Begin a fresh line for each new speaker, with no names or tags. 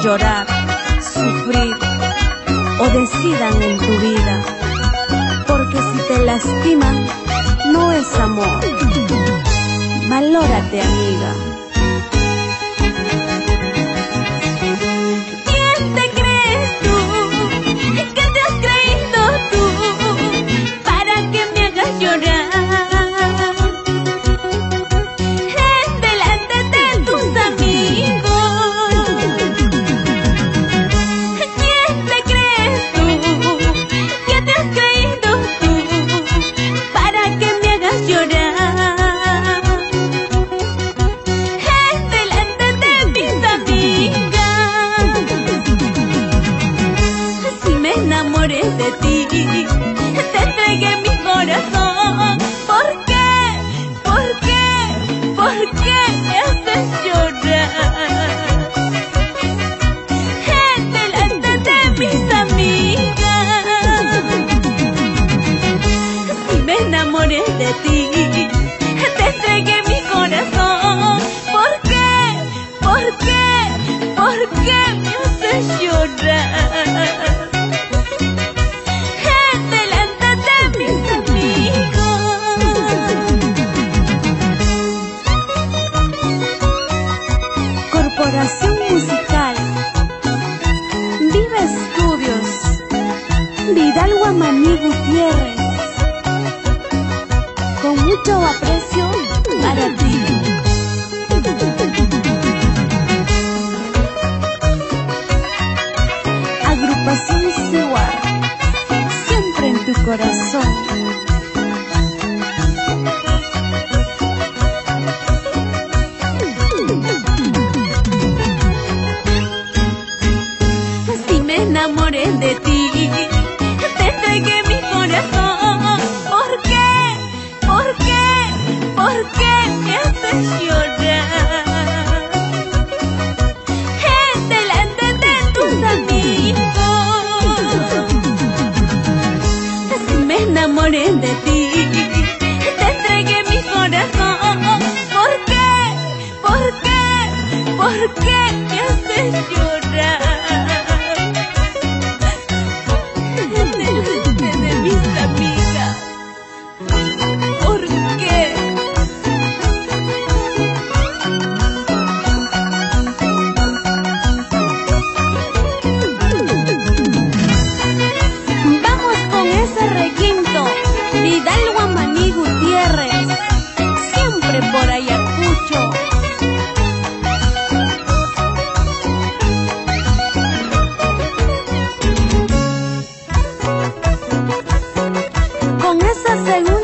llorar, sufrir o decidan en tu vida, porque si te lastiman no es amor. Valórate, amiga.
¿Quién te crees tú? ¿Qué te has creído tú para que me hagas llorar? En delante de tus amigos. ¿Quién te crees tú? ¿Qué te has creído tú para que me hagas llorar? De ti, te entregué mi corazón. ¿Por qué? ¿Por qué? ¿Por qué me haces llorar? Delante de mis amigas. Si me enamoré de ti, te entregué mi corazón. ¿Por qué? ¿Por qué? ¿Por qué me haces llorar?
Corporación Musical Viva Estudios Vidal Guamaní Gutiérrez, con mucho aprecio para ti. Agrupación Seward, siempre en tu corazón.
Enamoré de ti, te entregué mi corazón. ¿Por qué? ¿Por qué? ¿Por qué me haces llorar? Delante de tus amigos. Si me enamoré de ti, te entregué mi corazón. ¿Por qué? ¿Por qué? ¿Por qué me haces llorar?
Vidal Guamaní Gutiérrez, siempre por Ayacucho. Con esa segunda